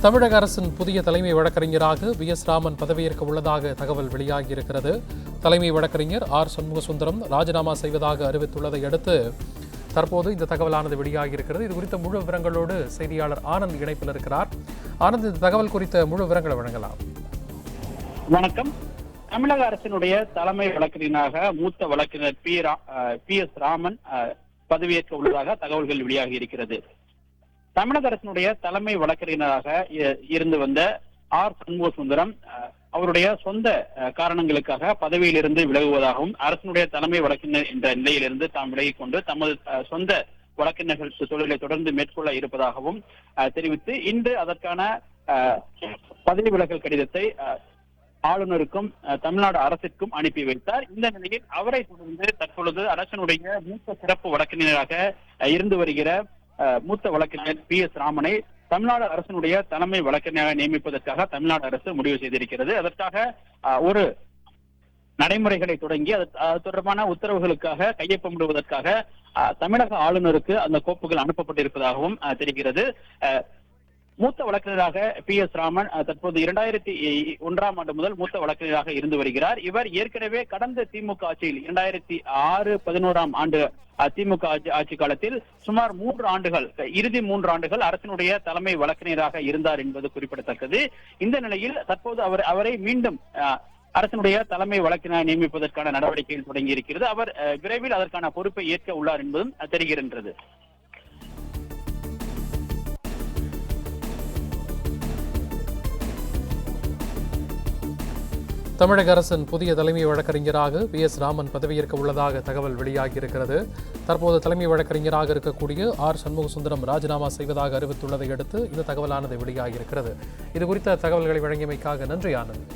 தமிழக அரசின் புதிய தலைமை வழக்கறிஞராக வி.எஸ். ராமன் பதவியேற்க உள்ளதாக தகவல் வெளியாகியிருக்கிறது. தலைமை வழக்கறிஞர் ஆர். சண்முகசுந்தரம் ராஜினாமா செய்வதாக அறிவித்துள்ளதை அடுத்து தற்போது இந்த தகவலானது வெளியாகியிருக்கிறது. இது குறித்த முழு விவரங்களோடு செய்தியாளர் ஆனந்த் இணைப்பில் இருக்கிறார். ஆனந்த், இந்த தகவல் குறித்த முழு விவரங்களை வழங்கலாம். வணக்கம். தமிழக அரசினுடைய தலைமை வழக்கறிஞராக மூத்த வழக்கறிஞர் பி.எஸ். ராமன் பதவியேற்க உள்ளதாக தகவல்கள் வெளியாகி இருக்கிறது. தமிழக அரசினுடைய தலைமை வழக்கறிஞராக இருந்து வந்த ஆர். சண்முகசுந்தரம் அவருடைய சொந்த காரணங்களுக்காக பதவியிலிருந்து விலகுவதாகவும் அரசினுடைய தலைமை வழக்கறிஞர் என்ற நிலையிலிருந்து தாம் விலகிக் கொண்டு தமது சொந்த வழக்கறிஞர்கள் தொழிலை தொடர்ந்து மேற்கொள்ள இருப்பதாகவும் தெரிவித்து இன்று அதற்கான பதவி விலகல் கடிதத்தை ஆளுநருக்கும் தமிழ்நாடு அரசிற்கும் அனுப்பி வைத்தார். இந்த நிலையில் அவரை தொடர்ந்து தற்பொழுது அரசினுடைய மூத்த சிறப்பு வழக்கறிஞராக இருந்து வருகிற மூத்த வழக்கறிஞர் பி.எஸ். ராமனை தமிழ்நாடு அரசினுடைய தலைமை வழக்கறிஞராக நியமிப்பதற்காக தமிழ்நாடு அரசு முடிவு செய்திருக்கிறது. அதற்காக ஒரு நடைமுறைகளை தொடங்கி அது தொடர்பான உத்தரவுகளுக்காக கையொப்பமிடுவதற்காக தமிழக ஆளுநருக்கு அந்த கோப்புகள் அனுப்பப்பட்டிருப்பதாகவும் தெரிகிறது. மூத்த வழக்கறிஞராக பி.எஸ். ராமன் தற்போது 2001ஆம் ஆண்டு முதல் மூத்த வழக்கறிஞராக இருந்து வருகிறார். இவர் ஏற்கனவே கடந்த திமுக ஆட்சியில் 2006-11ஆம் ஆண்டு திமுக ஆட்சி காலத்தில் சுமார் 3 ஆண்டுகள் இறுதி 3 ஆண்டுகள் அரசினுடைய தலைமை வழக்கறிஞராக இருந்தார் என்பது குறிப்பிடத்தக்கது. இந்த நிலையில் தற்போது அவரை மீண்டும் அரசினுடைய தலைமை வழக்கறிஞராக நியமிப்பதற்கான நடவடிக்கைகள் தொடங்கி இருக்கிறது. அவர் விரைவில் அதற்கான பொறுப்பை ஏற்க உள்ளார் என்பதும் தெரிகின்றது. தமிழக அரசின் புதிய தலைமை வழக்கறிஞராக வி.எஸ். ராமன் பதவியேற்க உள்ளதாக தகவல் வெளியாகியிருக்கிறது. தற்போது தலைமை வழக்கறிஞராக இருக்கக்கூடிய ஆர். சண்முகசுந்தரம் ராஜினாமா செய்வதாக அறிவித்துள்ளதை அடுத்து இந்த தகவலானது வெளியாகியிருக்கிறது. இது குறித்த தகவல்களை வழங்கியமைக்காக நன்றி ஆனந்த்.